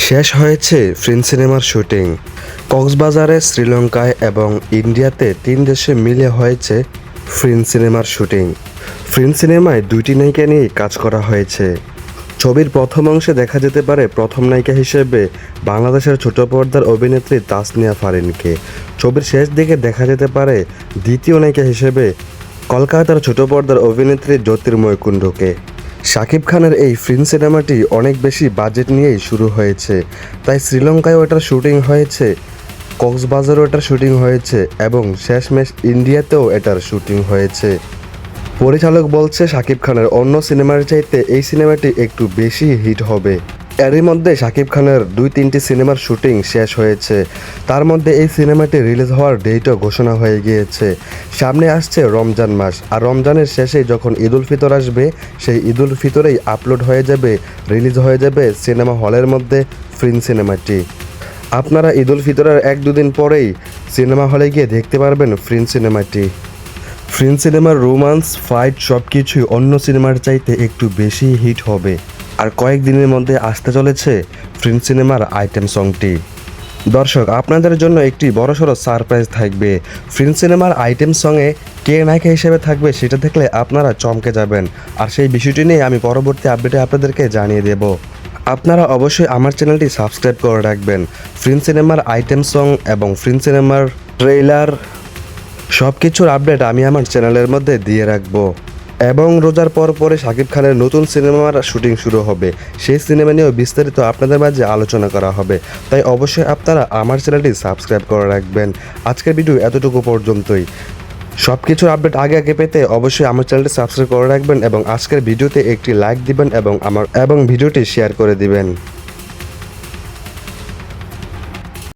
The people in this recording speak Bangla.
শেষ হয়েছে ফ্রিন সিনেমার শুটিং। কক্সবাজারে, শ্রীলঙ্কায় এবং ইন্ডিয়াতে 3 দেশে মিলে হয়েছে ফ্রিন সিনেমার শুটিং। ফ্রিন সিনেমায় 2টি নায়িকা নিয়েই কাজ করা হয়েছে। ছবির প্রথম অংশে দেখা যেতে পারে প্রথম নায়িকা হিসেবে বাংলাদেশের ছোট পর্দার অভিনেত্রী তাসনিয়া ফারিনকে। ছবির শেষ দিকে দেখা যেতে পারে দ্বিতীয় নায়িকা হিসেবে কলকাতার ছোট পর্দার অভিনেত্রী জ্যোতির্ময় কুণ্ডুকে। শাকিব খানের এই ফ্রিন সিনেমাটি অনেক বেশি বাজেট নিয়েই শুরু হয়েছে, তাই শ্রীলঙ্কায়ও এটার শুটিং হয়েছে, কক্সবাজারও এটার শুটিং হয়েছে এবং শেষমেশ ইন্ডিয়াতেও এটার শুটিং হয়েছে। পরিচালক বলছে শাকিব খানের অন্য সিনেমার চাইতে এই সিনেমাটি একটু বেশি হিট হবে। এরই মধ্যে শাকিব খানের 2-3টি সিনেমার শুটিং শেষ হয়েছে। তার মধ্যে এই সিনেমাটি রিলিজ হওয়ার ডেটও ঘোষণা হয়ে গিয়েছে। সামনে আসছে রমজান মাস, আর রমজানের শেষে যখন ঈদ উল ফিতর আসবে, সেই ঈদ উল ফিতরেই আপলোড হয়ে যাবে, রিলিজ হয়ে যাবে সিনেমা হলের মধ্যে ফ্রিন সিনেমাটি। আপনারা ঈদ উল ফিতরের 1-2 দিন পরেই সিনেমা হলে গিয়ে দেখতে পারবেন ফ্রিন সিনেমাটি। ফ্রিন সিনেমার রোমান্স, ফাইট সব কিছুই অন্য সিনেমার চাইতে একটু বেশি হিট হবে। আর কয়েকদিনের মধ্যে আসতে চলেছে ফ্রিন সিনেমার আইটেম সংটি। দর্শক, আপনাদের জন্য একটি বড়সড় সারপ্রাইজ থাকবে। ফ্রিন সিনেমার আইটেম সঙ্গে কে নায়িকা হিসেবে থাকবে সেটা দেখলে আপনারা চমকে যাবেন। আর সেই বিষয়টি নিয়ে আমি পরবর্তী আপডেটে আপনাদেরকে জানিয়ে দেব। আপনারা অবশ্যই আমার চ্যানেলটি সাবস্ক্রাইব করে রাখবেন। ফ্রিন সিনেমার আইটেম সং এবং ফ্রিন সিনেমার ট্রেইলার সব কিছুর আপডেট আমি আমার চ্যানেলের মধ্যে দিয়ে রাখবো। এবং রোজার পরে শাকিব খানের নতুন সিনেমার শুটিং শুরু হবে, সেই সিনেমা নিয়েও বিস্তারিত আপনাদের মাঝে আলোচনা করা হবে। তাই অবশ্যই আপনারা আমার চ্যানেলটি সাবস্ক্রাইব করে রাখবেন। আজকের ভিডিও এতটুকু পর্যন্তই। সব কিছুর আপডেট আগে পেতে অবশ্যই আমার চ্যানেলটি সাবস্ক্রাইব করে রাখবেন এবং আজকের ভিডিওতে একটি লাইক দিবেন এবং ভিডিওটি শেয়ার করে দিবেন।